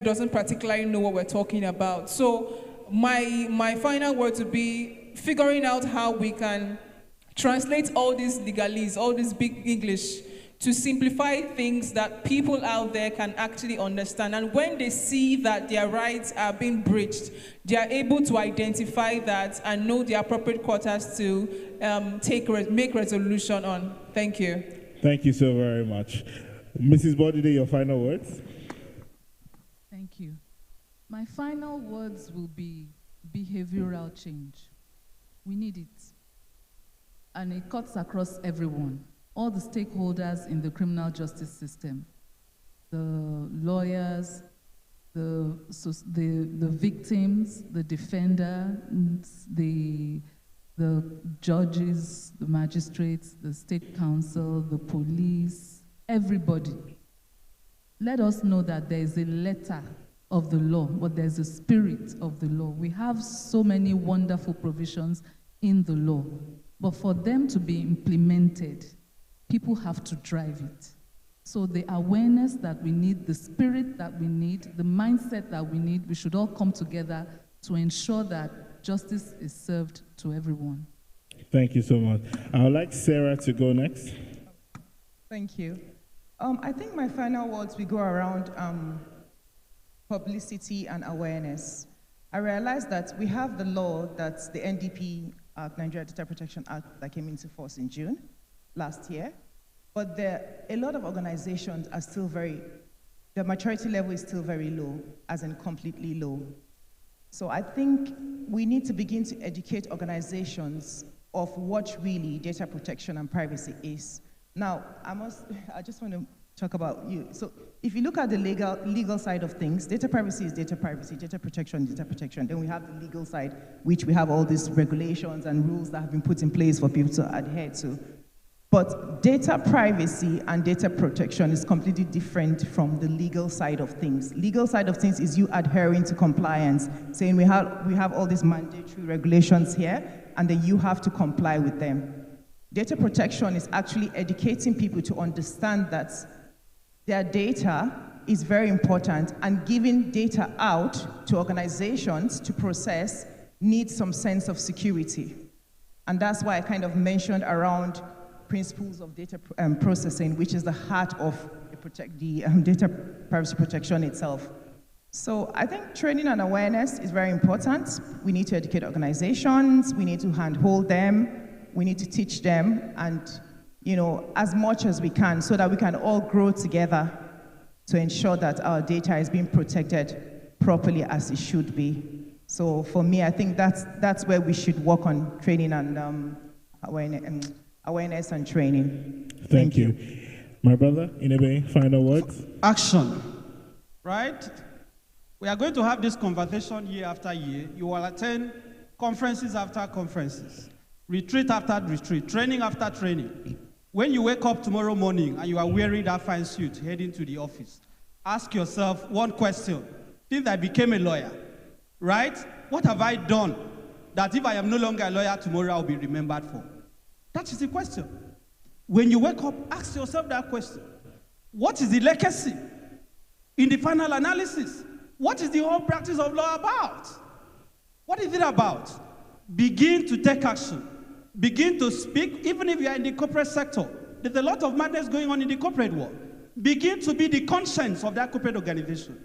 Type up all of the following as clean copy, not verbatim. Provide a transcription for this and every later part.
doesn't particularly know what we're talking about. So my final word would be figuring out how we can translate all these legalese, all this big English, to simplify things that people out there can actually understand. And when they see that their rights are being breached, they are able to identify that and know the appropriate quarters to make resolution on. Thank you. Thank you so very much. Mrs. Bodide, your final words? Thank you. My final words will be behavioral change. We need it. And it cuts across everyone, all the stakeholders in the criminal justice system, the lawyers, the victims, the defendants, the judges, the magistrates, the state council, the police, everybody. Let us know that there is a letter of the law, but there's a spirit of the law. We have so many wonderful provisions in the law, but for them to be implemented, people have to drive it. So the awareness that we need, the spirit that we need, the mindset that we need, we should all come together to ensure that justice is served to everyone. Thank you so much. I would like Sarah to go next. Thank you. I think my final words will go around publicity and awareness. I realize that we have the law that's the NDP Act, Nigeria Data Protection Act, that came into force in June last year. But a lot of organizations are still the maturity level is still very low, as in completely low. So I think we need to begin to educate organizations of what really data protection and privacy is. Now, I just want to talk about you. So if you look at the legal side of things, data privacy is data privacy, data protection is data protection. Then we have the legal side, which we have all these regulations and rules that have been put in place for people to adhere to. But data privacy and data protection is completely different from the legal side of things. Legal side of things is you adhering to compliance, saying we have all these mandatory regulations here, and then you have to comply with them. Data protection is actually educating people to understand that their data is very important, and giving data out to organizations to process needs some sense of security. And that's why I kind of mentioned around principles of data processing, which is the heart of the data privacy protection itself. So I think training and awareness is very important. We need to educate organizations, we need to handhold them, we need to teach them, and as much as we can, so that we can all grow together to ensure that our data is being protected properly as it should be. So for me, I think that's where we should work on training and awareness and training. Thank you. My brother, Inebe, final words? Action, right? We are going to have this conversation year after year. You will attend conferences after conferences, retreat after retreat, training after training. When you wake up tomorrow morning and you are wearing that fine suit heading to the office, ask yourself one question. If I became a lawyer, right? What have I done that if I am no longer a lawyer tomorrow, I'll be remembered for? That is the question. When you wake up, ask yourself that question. What is the legacy? In the final analysis, what is the whole practice of law about? What is it about? Begin to take action. Begin to speak, even if you are in the corporate sector. There's a lot of madness going on in the corporate world. Begin to be the conscience of that corporate organization.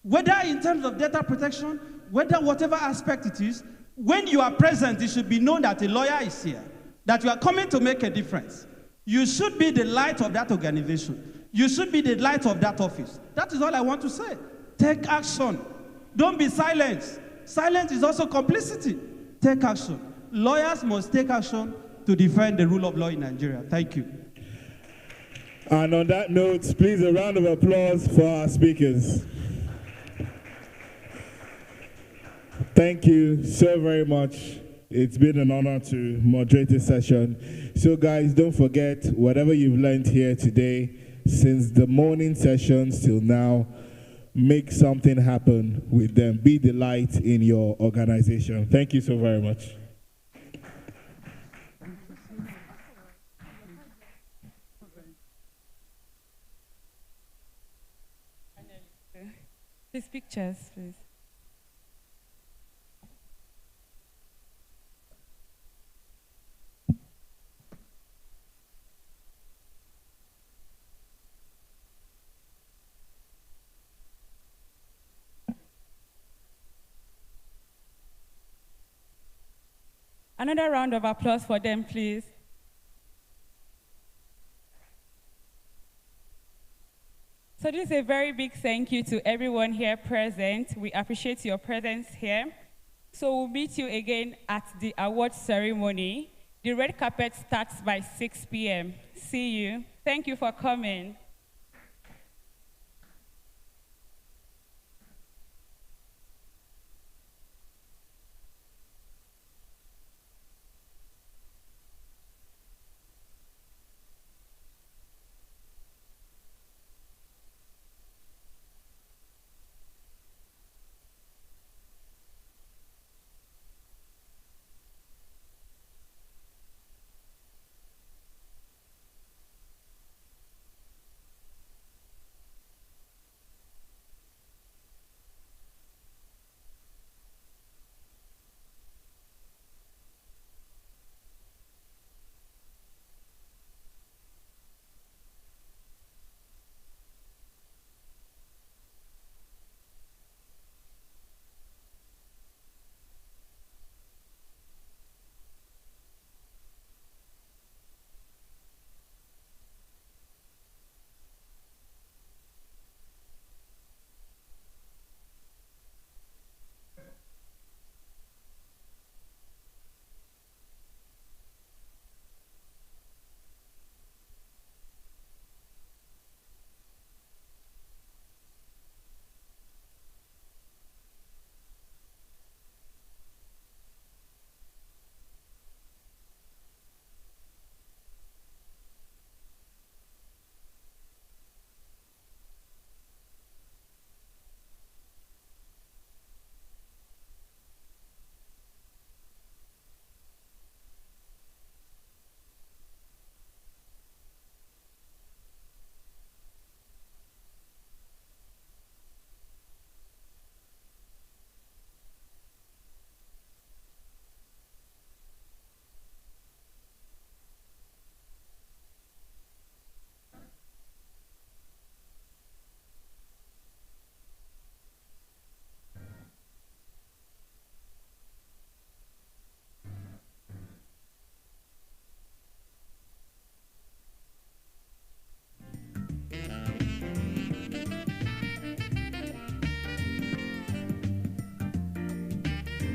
Whether in terms of data protection, whether whatever aspect it is, when you are present, it should be known that a lawyer is here, that you are coming to make a difference. You should be the light of that organization. You should be the light of that office. That is all I want to say. Take action. Don't be silent. Silence is also complicity. Take action. Lawyers must take action to defend the rule of law in Nigeria. Thank you. And on that note, please a round of applause for our speakers. Thank you so very much. It's been an honor to moderate this session. So guys, don't forget, whatever you've learned here today, since the morning sessions till now, make something happen with them. Be the light in your organization. Thank you so very much. Please, pictures, please. Another round of applause for them, please. So this is a very big thank you to everyone here present. We appreciate your presence here. So we'll meet you again at the award ceremony. The red carpet starts by 6 p.m. See you. Thank you for coming.